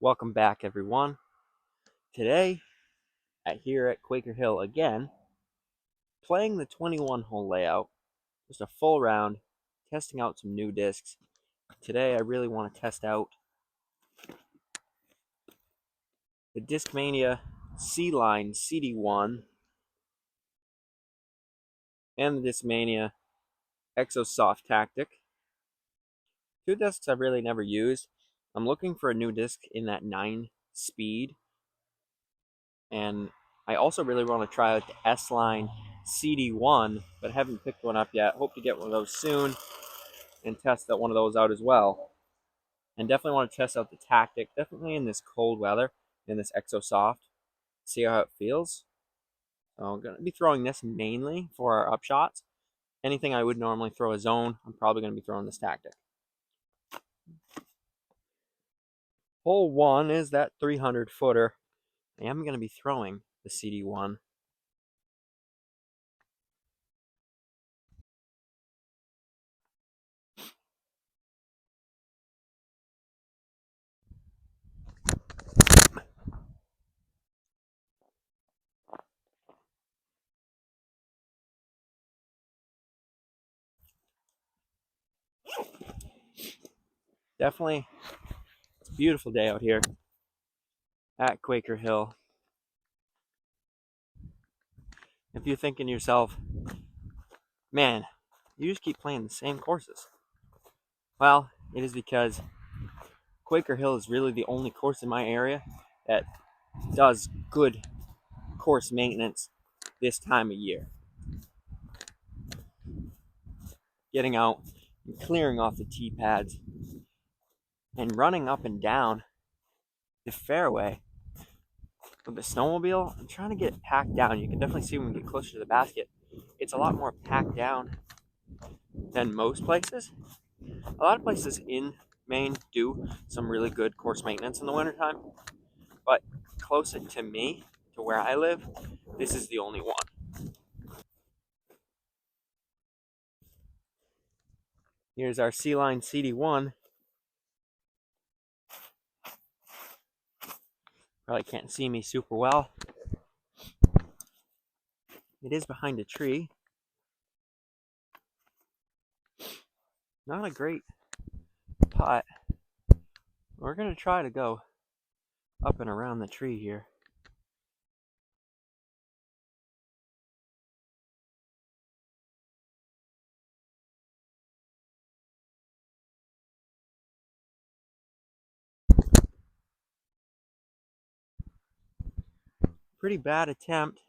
Welcome back, everyone. Today, here at Quaker Hill again, playing the 21 hole layout, just a full round, testing out some new discs. Today, I really want to test out the Discmania C-Line CD1 and the Discmania Exosoft Tactic. Two discs I've really never used. I'm looking for a new disc in that 9 speed, and I also really want to try out the S-Line CD1, but haven't picked one up yet. Hope to get one of those soon and test one of those out as well. And definitely want to test out the Tactic, definitely in this cold weather, in this Exosoft, see how it feels. So I'm going to be throwing this mainly for our upshots. Anything I would normally throw a zone, I'm probably going to be throwing this Tactic. Hole 1 is that 300 footer. I am going to be throwing the CD1. Definitely, it's a beautiful day out here at Quaker Hill. If you're thinking to yourself, man, you just keep playing the same courses. Well, it is because Quaker Hill is really the only course in my area that does good course maintenance this time of year. Getting out and clearing off the tee pads and running up and down the fairway with the snowmobile. I'm trying to get it packed down. You can definitely see when we get closer to the basket, it's a lot more packed down than most places. A lot of places in Maine do some really good course maintenance in the wintertime, but closer to me, to where I live, this is the only one. Here's our C-Line CD1. Probably can't see me super well. It is behind a tree. Not a great putt. We're going to try to go up and around the tree here. Pretty bad attempt.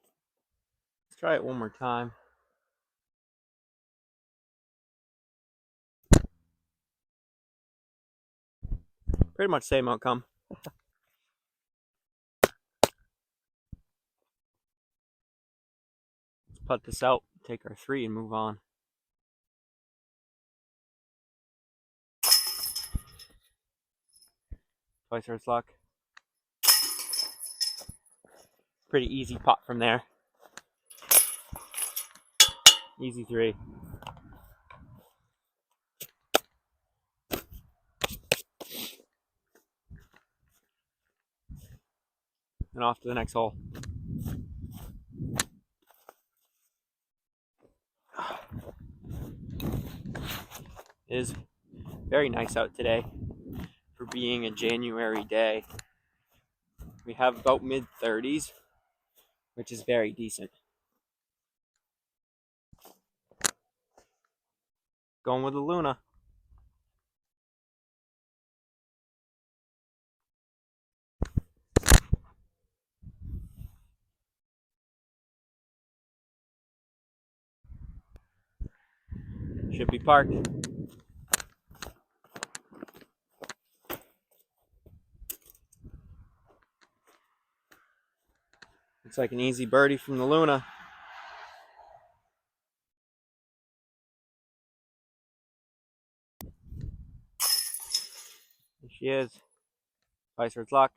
Let's try it one more time. Pretty much same outcome. Let's putt this out, take our 3 and move on. Twice our luck. Pretty easy putt from there. Easy 3. And off to the next hole. It is very nice out today for being a January day. We have about mid-30s, which is very decent. Going with the Luna. Should be parked. Looks like an easy birdie from the Luna. There she is. Twice her luck.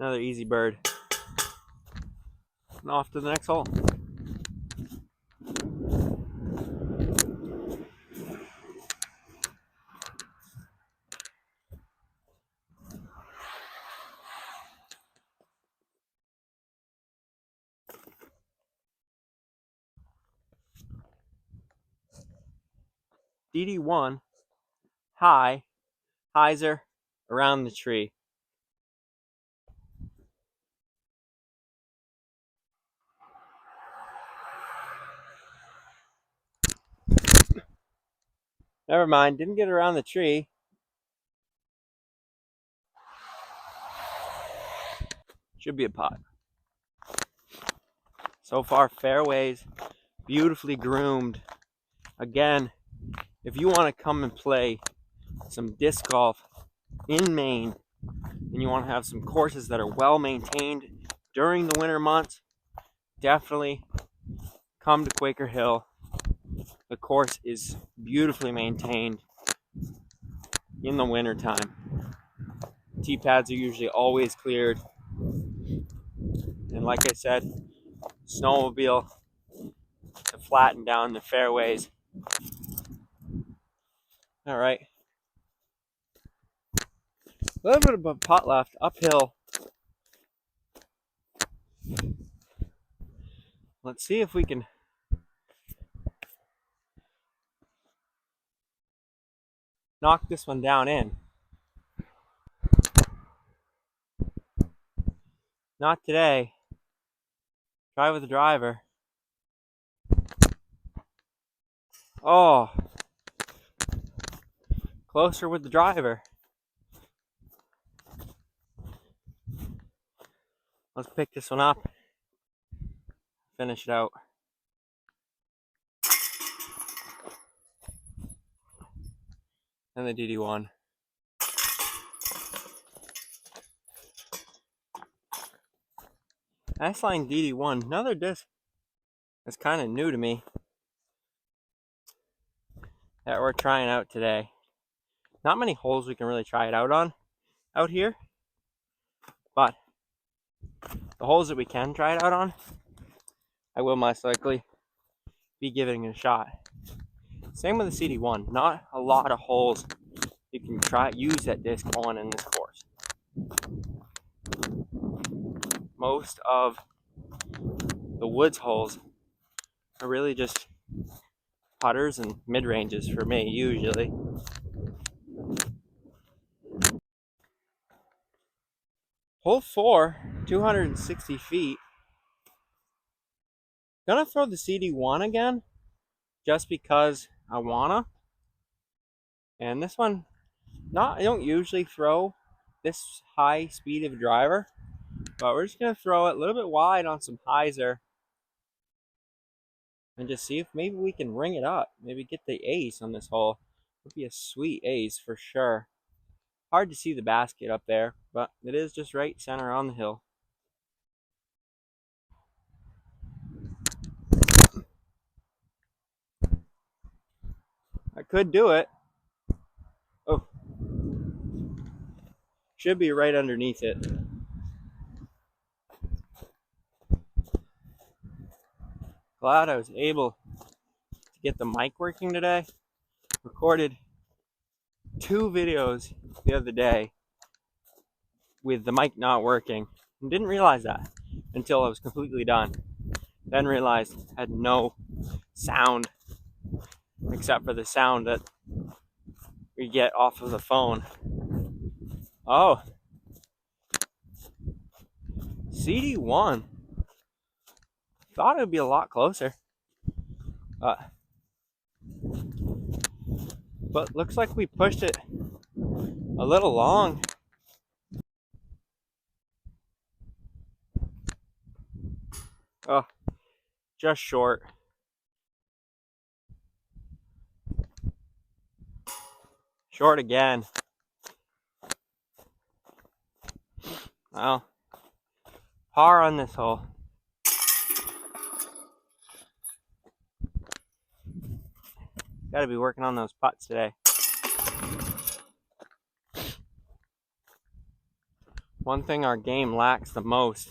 Another easy bird. And off to the next hole. DD1 high hyzer around the tree. Never mind, didn't get around the tree. Should be a pot. So far, fairways beautifully groomed. Again, if you want to come and play some disc golf in Maine and you want to have some courses that are well maintained during the winter months, definitely come to Quaker Hill. The course is beautifully maintained in the winter time. Tee pads are usually always cleared. And like I said, snowmobile to flatten down the fairways. All right. A little bit of a putt left, uphill. Let's see if we can knock this one down in. Not today. Try with the driver. Oh, closer with the driver. Let's pick this one up. Finish it out. And the DD1. S-Line DD1, another disc that's kind of new to me that we're trying out today. Not many holes we can really try it out on out here, but the holes that we can try it out on, I will most likely be giving it a shot. Same with the CD1. Not a lot of holes you can use that disc on in this course. Most of the woods holes are really just putters and mid-ranges for me, usually. Hole 4, 260 feet. Gonna throw the CD1 again, just because I wanna. And this one, I don't usually throw this high speed of a driver, but we're just gonna throw it a little bit wide on some hyzer and just see if maybe we can ring it up. Maybe get the ace on this hole. Would be a sweet ace for sure. Hard to see the basket up there, but it is just right center on the hill. I could do it. Oh, should be right underneath it. Glad I was able to get the mic working today. Recorded 2 videos the other day with the mic not working, and didn't realize that until I was completely done. Then realized I had no sound except for the sound that we get off of the phone. Oh, CD1. Thought it would be a lot closer. But looks like we pushed it a little long. Oh, just short. Short again. Well, par on this hole. Gotta be working on those putts today. One thing our game lacks the most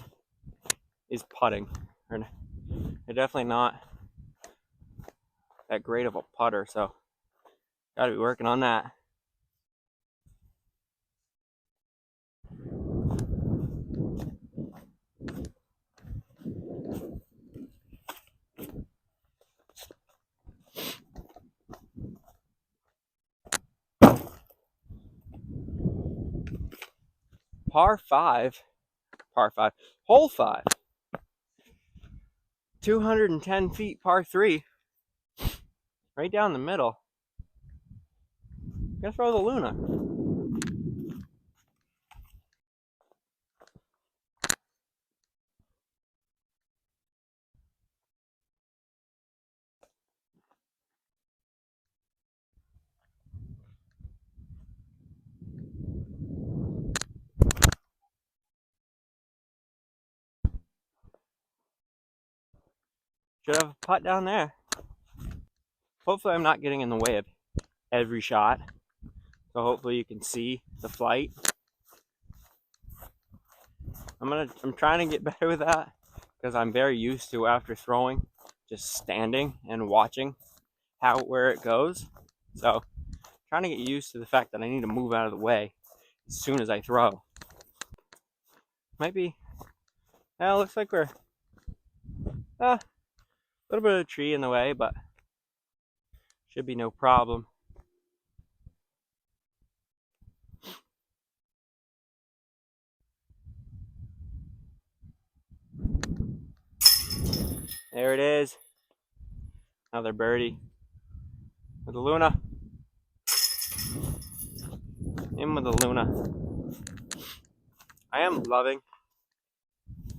is putting. They're definitely not that great of a putter, so gotta be working on that. Par 5, hole 5, 210 feet, par 3, right down the middle. Gonna throw the Luna. Should have a putt down there. Hopefully I'm not getting in the way of every shot. So hopefully you can see the flight. I'm trying to get better with that because I'm very used to, after throwing, just standing and watching where it goes. So trying to get used to the fact that I need to move out of the way as soon as I throw. Might be, yeah, it looks like we're a little bit of a tree in the way, but should be no problem. There it is. Another birdie with the Luna. In with the Luna. I am loving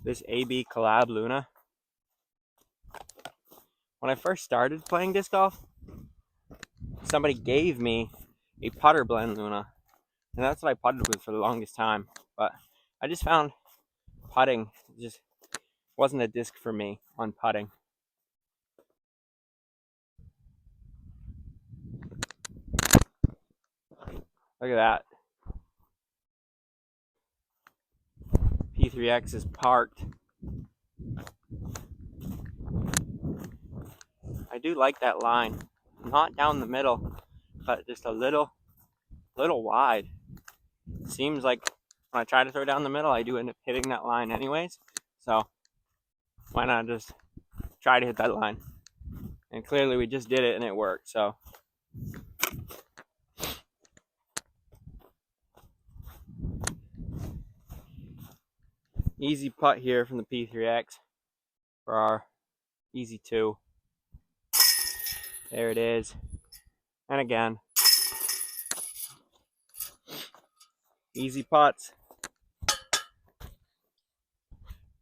this AB collab Luna. When I first started playing disc golf, somebody gave me a putter blend Luna, and that's what I putted with for the longest time. But I just found putting just wasn't a disc for me on putting. Look at that. P3X is parked. I do like that line. Not down the middle, but just a little wide. Seems like when I try to throw down the middle, I do end up hitting that line anyways. So why not just try to hit that line? And clearly we just did it and it worked. So easy putt here from the P3X for our easy 2. There it is. And again, easy putts.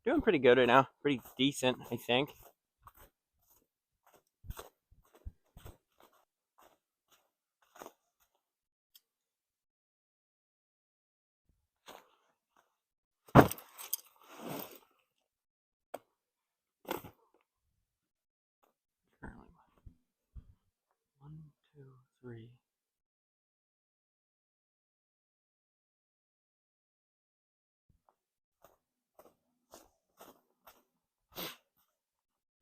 Doing pretty good right now. Pretty decent, I think. One, two, three.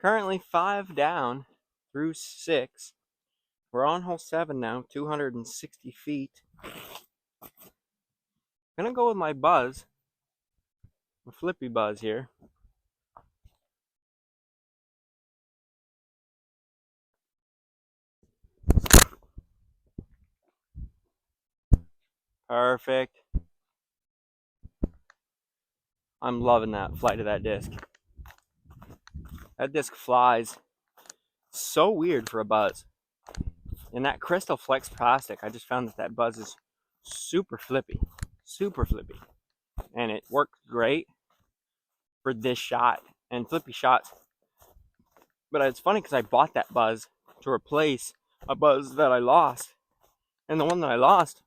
Currently 5 down through 6. We're on hole 7 now, 260 feet. Gonna go with my buzz, my flippy buzz here. Perfect. I'm loving that flight of that disc. That disc flies so weird for a buzz. And that Crystal Flex plastic, I just found that buzz is super flippy. Super flippy. And it worked great for this shot and flippy shots. But it's funny because I bought that buzz to replace a buzz that I lost. And the one that I lost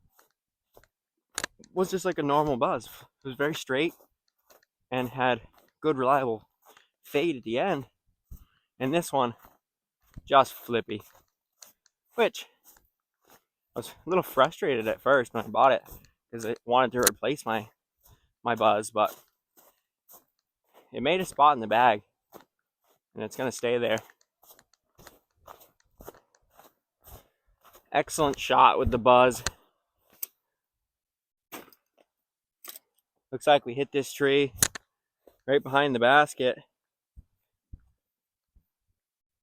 was just like a normal buzz. It was very straight and had good reliable fade at the end. And this one, just flippy. Which I was a little frustrated at first when I bought it because I wanted to replace my buzz, but it made a spot in the bag and it's going to stay there. Excellent shot with the buzz. Looks like we hit this tree right behind the basket.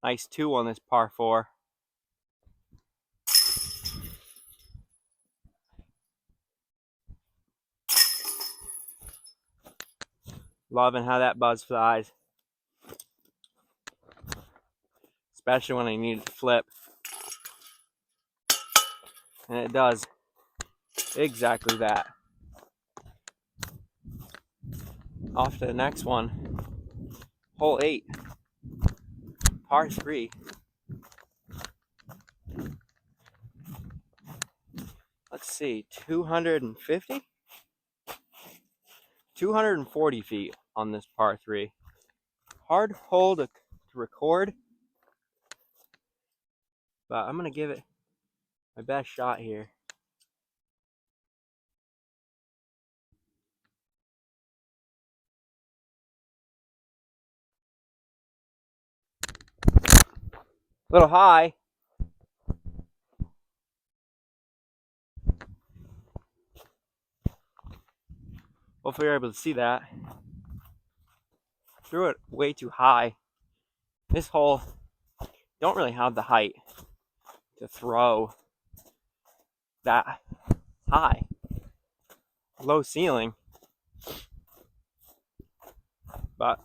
Nice 2 on this par 4. Loving how that buzz flies. Especially when I need it to flip. And it does exactly that. Off to the next one. Hole 8. Par 3. Let's see, 250? 240 feet on this par 3. Hard hole to record, but I'm going to give it my best shot here. A little high. Hopefully you're able to see that. Threw it way too high. This hole don't really have the height to throw that high. Low ceiling, but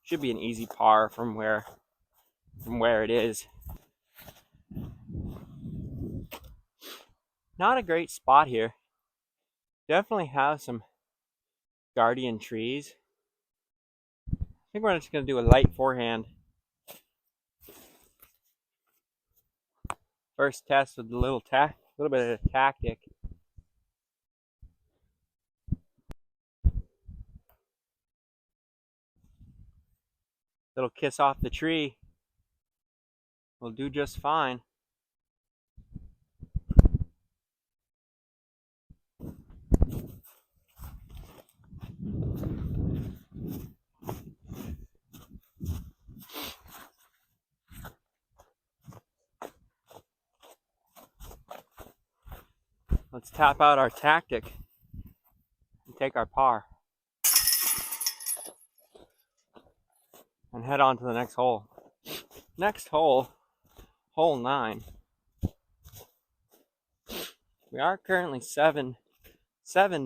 should be an easy par from where it is. Not a great spot here. Definitely have some guardian trees. I think we're just going to do a light forehand. First test with a little bit of a tactic. Little kiss off the tree. We'll do just fine. Let's tap out our tactic and take our par. And head on to the next hole. Next hole, hole 9. We are currently 7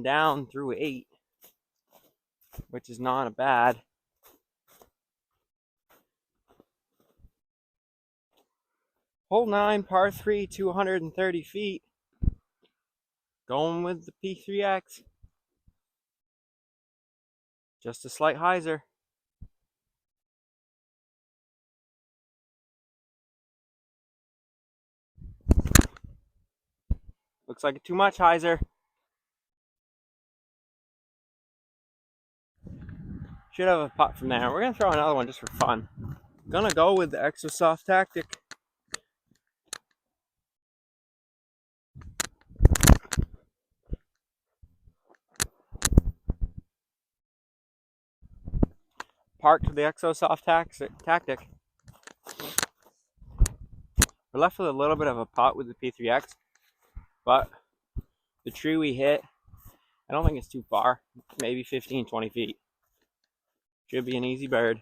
down through 8, which is not a bad. Hole 9, par 3, 230 feet. Going with the P3X. Just a slight hyzer. Looks like too much hyzer. Should have a putt from there. We're going to throw another one just for fun. Gonna go with the Exosoft tactic. Parked with the Exosoft tactic. We're left with a little bit of a putt with the P3X, but the tree we hit, I don't think it's too far. Maybe 15, 20 feet. Should be an easy bird.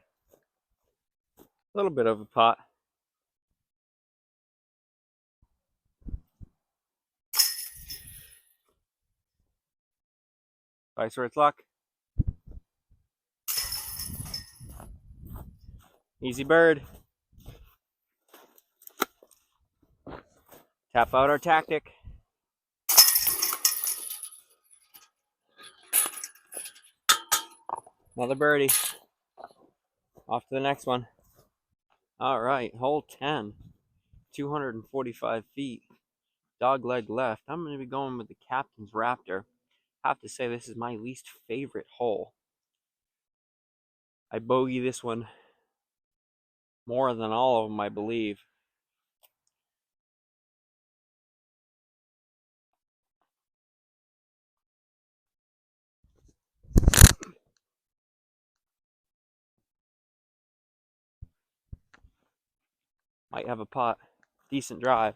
A little bit of a putt. Vice where it's luck. Easy bird. Tap out our tactic. Another birdie. Off to the next one. All right, hole 10. 245 feet. Dog leg left. I'm going to be going with the Captain's Raptor. Have to say this is my least favorite hole. I bogey this one more than all of them, I believe. Might have a putt. Decent drive.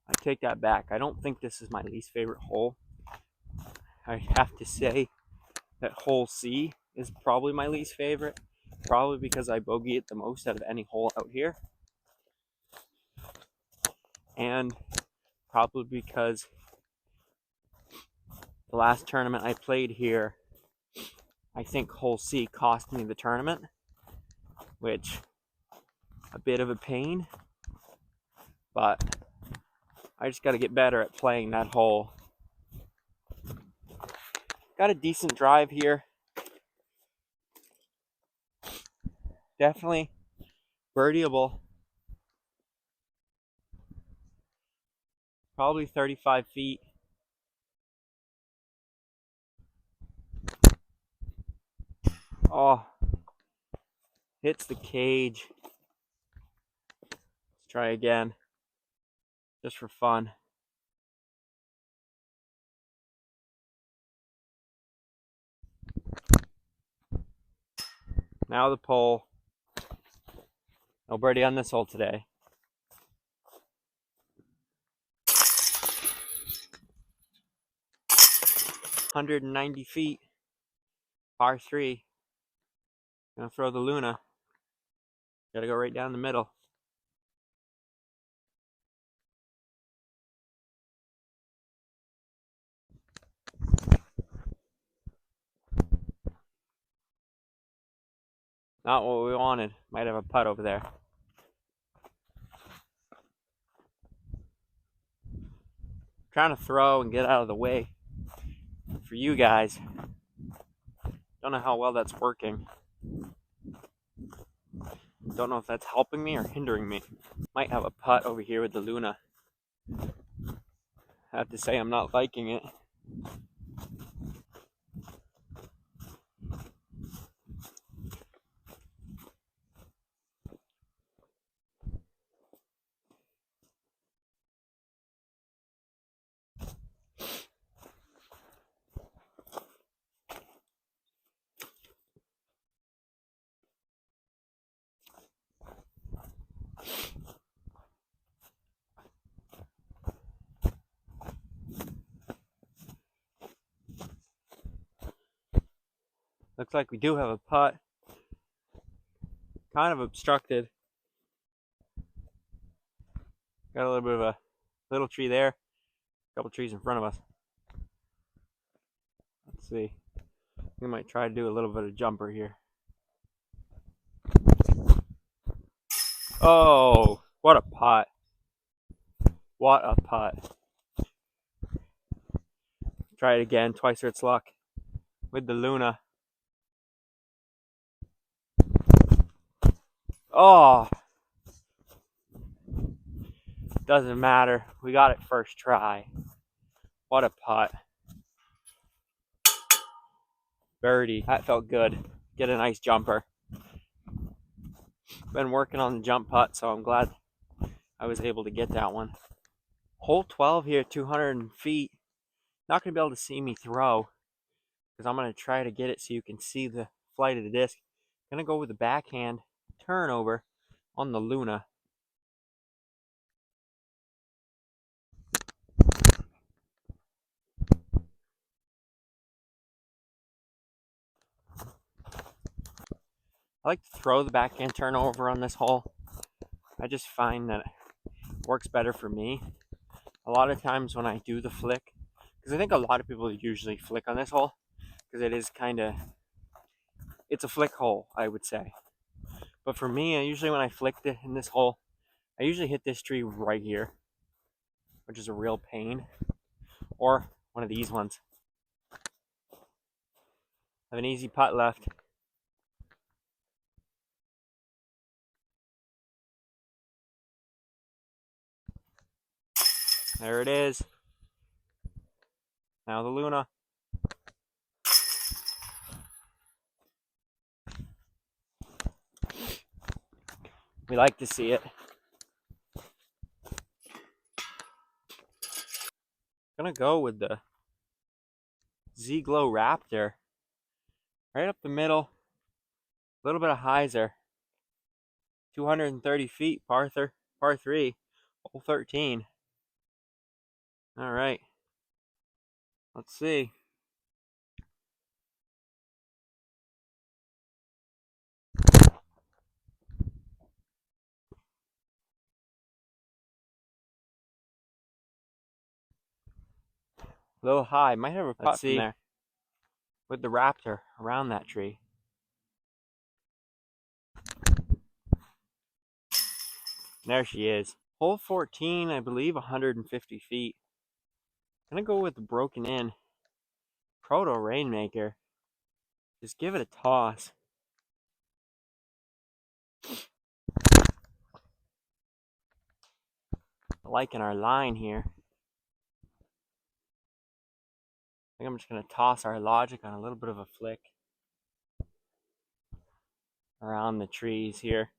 I take that back. I don't think this is my least favorite hole. I have to say that hole C is probably my least favorite. Probably because I bogey it the most out of any hole out here. And probably because the last tournament I played here, I think hole C cost me the tournament, which a bit of a pain, but I just got to get better at playing that hole. Got a decent drive here. Definitely birdieable. Probably 35 feet. Oh, hits the cage. Let's try again, just for fun. Now the pole. No birdie on this hole today. $190, par 3. Gonna throw the Luna. Gotta go right down the middle. Not what we wanted. Might have a putt over there. Trying to throw and get out of the way for you guys. Don't know how well that's working. Don't know if that's helping me or hindering me. Might have a putt over here with the Luna. I have to say I'm not liking it. Looks like we do have a putt. Kind of obstructed. Got a little bit of a little tree there. A couple trees in front of us. Let's see. We might try to do a little bit of jumper here. Oh, what a putt. What a putt. Try it again, twice or it's luck. With the Luna. Oh, doesn't matter. We got it first try. What a putt. Birdie. That felt good. Get a nice jumper. Been working on the jump putt, so I'm glad I was able to get that one. Hole 12 here, 200 feet. Not going to be able to see me throw because I'm going to try to get it so you can see the flight of the disc. Going to go with the backhand turnover on the Luna. I like to throw the backhand turnover on this hole. I just find that it works better for me. A lot of times when I do the flick, because I think a lot of people usually flick on this hole, because it is kind of, it's a flick hole, I would say. But for me, usually when I flick it in this hole, I usually hit this tree right here, which is a real pain, or one of these ones. I have an easy putt left. There it is. Now the Luna. We like to see it. Gonna go with the Z-Glow Raptor. Right up the middle. A little bit of hyzer. 230 feet, par 3, hole 13. All right. Let's see. A little high. Might have a putt from see. there with the raptor around that tree. There she is. Hole 14, I believe 150 feet. I'm gonna go with the broken in Proto Rainmaker. Just give it a toss. Liking our line here. I think I'm just gonna toss our logic on a little bit of a flick around the trees here.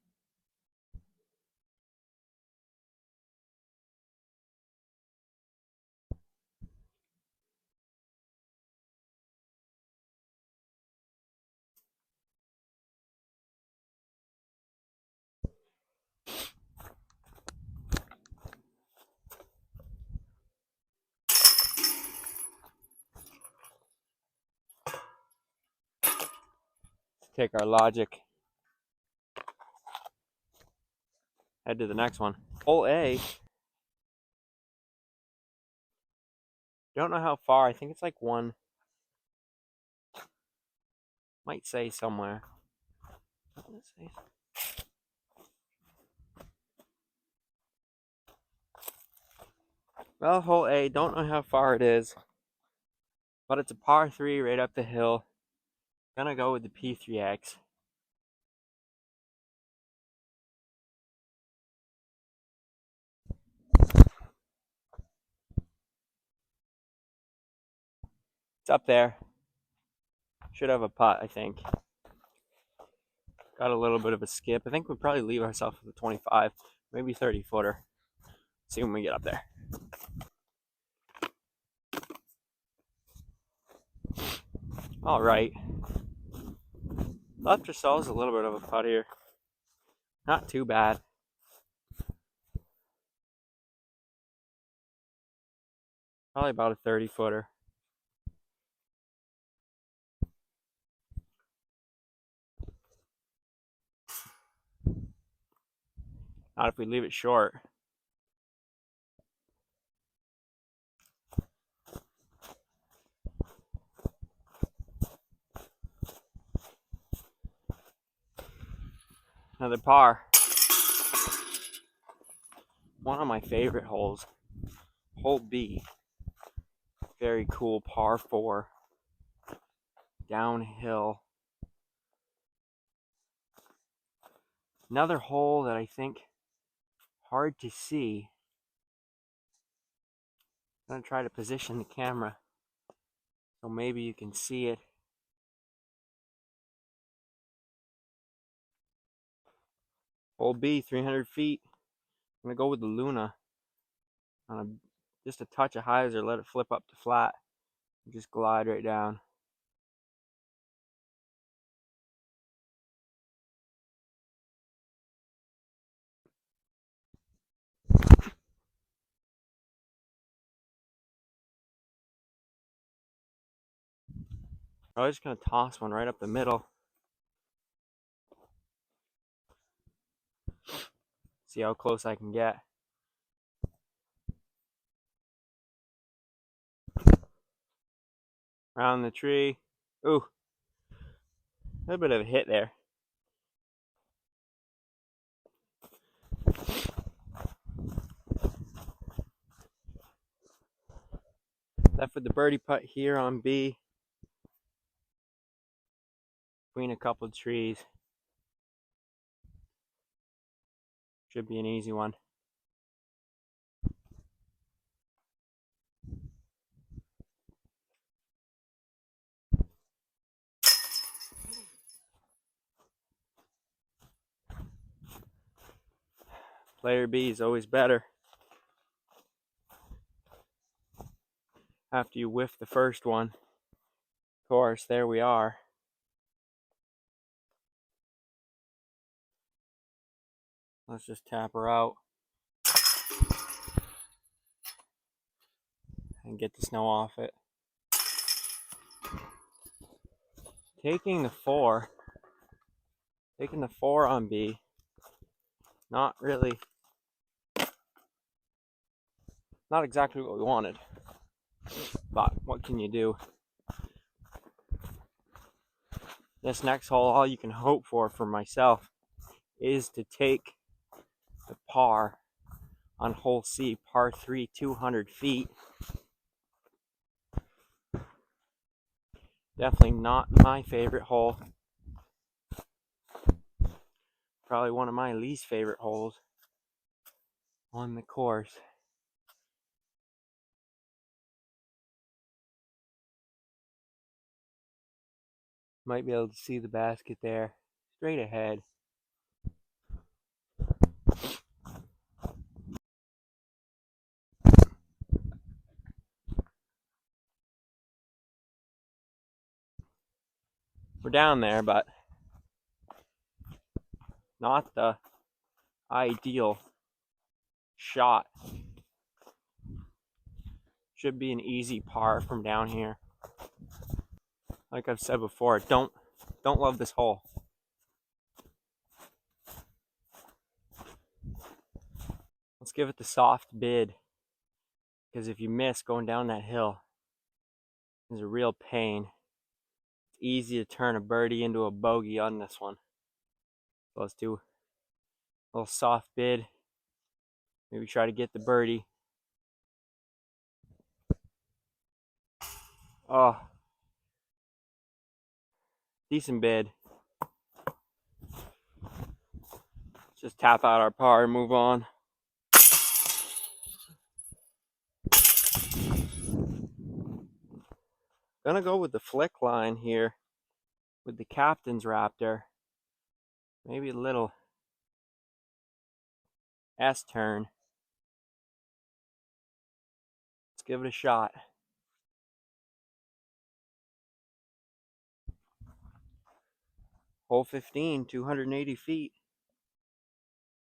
Take our logic. Head to the next one. Hole A. Don't know how far. I think it's like one. Might say somewhere. Let's see. Well, hole A. Don't know how far it is, but it's a par 3 right up the hill. Gonna go with the P3X. It's up there. Should have a putt, I think. Got a little bit of a skip. I think we'll probably leave ourselves with a 25, maybe 30 footer. See when we get up there. All right. Left ourselves a little bit of a putt here. Not too bad. Probably about a 30 footer. Not if we leave it short. Another par. One of my favorite holes. Hole B. Very cool par 4. Downhill. Another hole that I think hard to see. I'm gonna try to position the camera so maybe you can see it. Hole B, 300 feet. I'm gonna go with the Luna on just a touch of hyzer, let it flip up to flat, and just glide right down. I'm just gonna toss one right up the middle. See how close I can get. Around the tree. Ooh, a little bit of a hit there. Left with the birdie putt here on B. Between a couple of trees. Should be an easy one. Player B is always better. After you whiff the first one. Of course, there we are. Let's just tap her out and get the snow off it. Taking the 4 on B. Not exactly what we wanted, but what can you do? This next hole, all you can hope for myself is to take the par on hole C, par 3, 200 feet. Definitely not my favorite hole. Probably one of my least favorite holes on the course. Might be able to see the basket there, straight ahead. We're down there, but not the ideal shot. Should be an easy par from down here. Like I've said before, don't love this hole. Let's give it the soft bid, because if you miss going down that hill, it's a real pain. It's easy to turn a birdie into a bogey on this one. So let's do a little soft bid. Maybe try to get the birdie. Oh, decent bid. Let's just tap out our par and move on. Gonna go with the flick line here with the captain's Raptor. Maybe a little S turn. Let's give it a shot. Hole 15, 280 feet.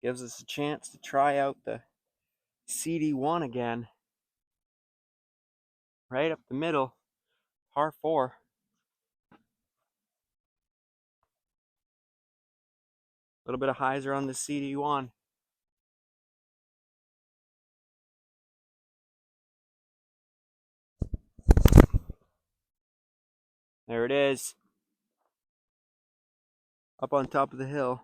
Gives us a chance to try out the CD1 again. Right up the middle, par 4. A little bit of hyzer on the CD1. There it is. Up on top of the hill.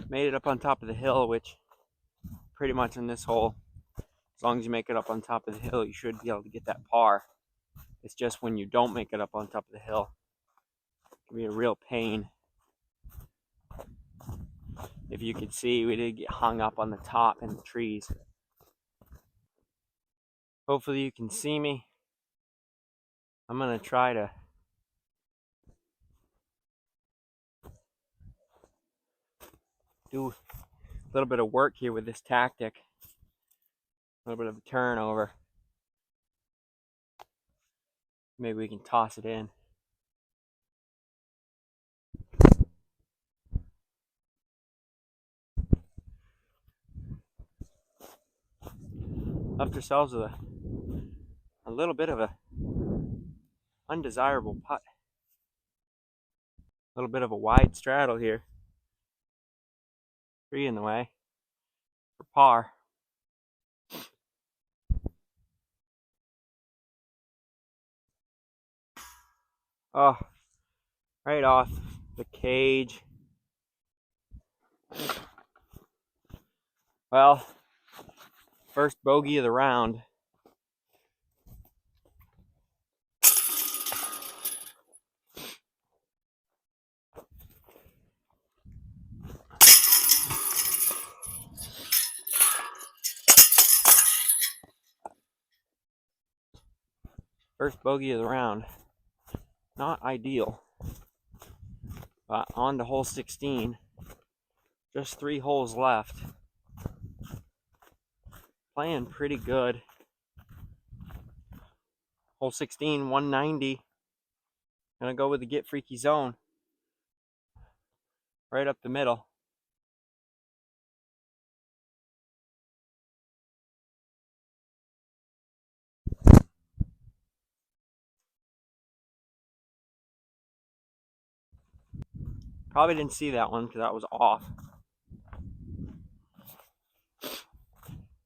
Made it up on top of the hill, which pretty much in this hole, as long as you make it up on top of the hill, you should be able to get that par. It's just when you don't make it up on top of the hill, it can be a real pain. If you could see, we did get hung up on the top in the trees. Hopefully you can see me. I'm gonna try to do a little bit of work here with this tactic. A little bit of a turnover. Maybe we can toss it in. Left ourselves with a little bit of a undesirable putt. A little bit of a wide straddle here. 3 in the way for par. Oh, right off the cage. Well, first bogey of the round. First bogey of the round. Not ideal. But on to hole 16. Just 3 holes left. Playing pretty good. Hole 16, 190. Gonna go with the Get Freaky zone. Right up the middle. Probably didn't see that one because that was off.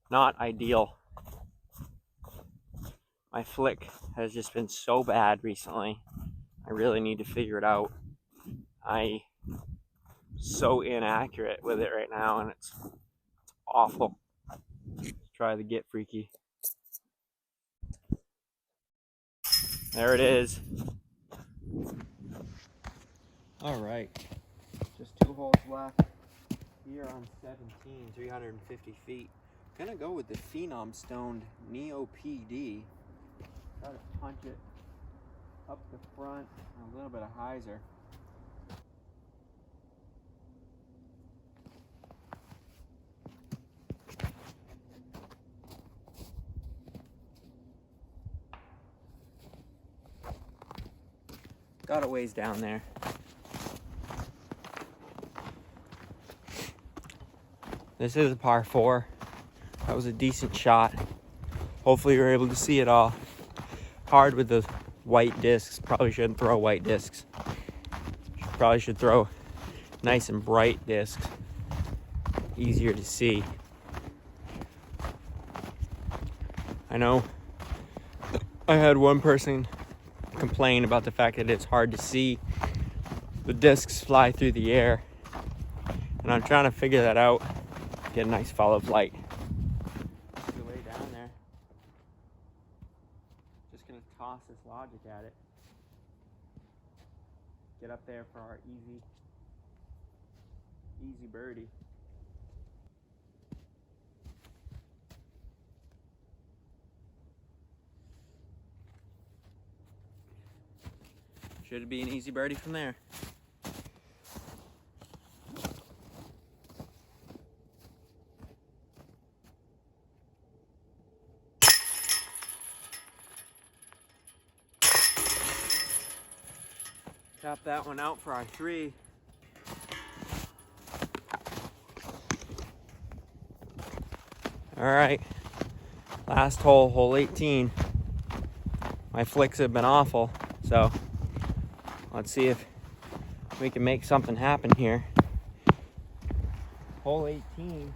Not ideal. My flick has just been so bad recently. I really need to figure it out. I'm so inaccurate with it right now, and it's awful. Let's try the Get Freaky. There it is. All right, just 2 holes left here on 17, 350 feet. Gonna go with the Phenom Stoned Neo PD. Try to punch it up the front, and a little bit of hyzer. Got a ways down there. This is a par 4. That was a decent shot. Hopefully you were able to see it all. Hard with the white discs. Probably shouldn't throw white discs. Probably should throw nice and bright discs. Easier to see. I know I had one person complain about the fact that it's hard to see. The discs fly through the air. And I'm trying to figure that out. Get a nice fall of light. Good way down there. Just gonna toss this Logic at it. Get up there for our easy birdie. Should be an easy birdie from there. Tap that one out for our 3. All right, last hole, hole 18. My flicks have been awful, so let's see if we can make something happen here. Hole 18,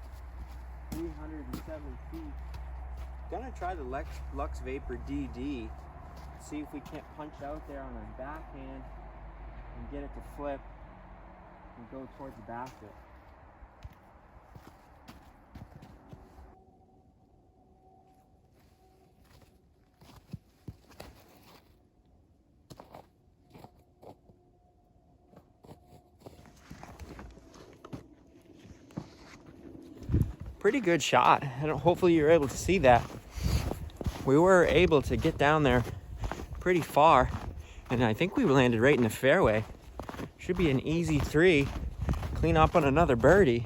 307 feet. Gonna try the Lux Vapor DD. See if we can't punch out there on our backhand and get it to flip and go towards the basket. Pretty good shot, and hopefully you're able to see that. We were able to get down there pretty far, and I think we landed right in the fairway. Should be an easy 3. Clean up on another birdie.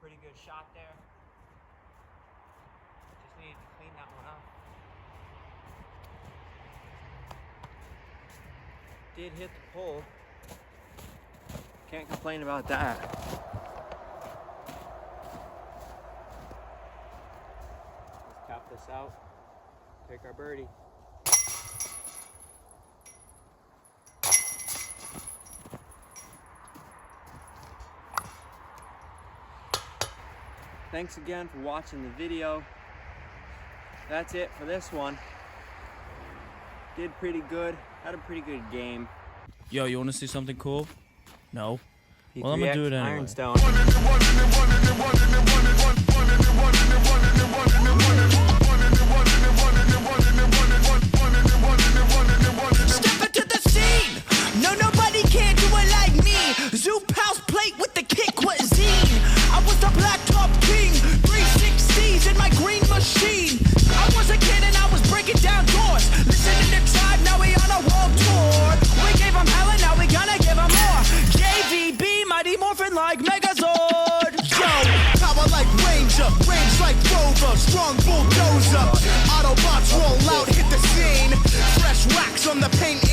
Pretty good shot there. Just needed to clean that one up. Did hit the pole. Can't complain about that. Let's cap this out. Take our birdie. Thanks again for watching the video. That's it for this one. Did pretty good. Had a pretty good game. Yo, you want to see something cool? No? P3X Well, I'm gonna do it anyway. Ironstone. Step into the scene. No, nobody can do it like me. Zoop house plate with the kick cuisine. I was the blacktop king. 360s in my green machine. I was a kid and I was breaking down doors. Listening to Tribe, now we on a world tour. We gave them hell and now we gonna give them more. JVB, Mighty Morphin like Megazord. Yo, power like Ranger, range like Rover, strong bulldozer. Autobots roll out, hit the scene. Fresh wax on the paint.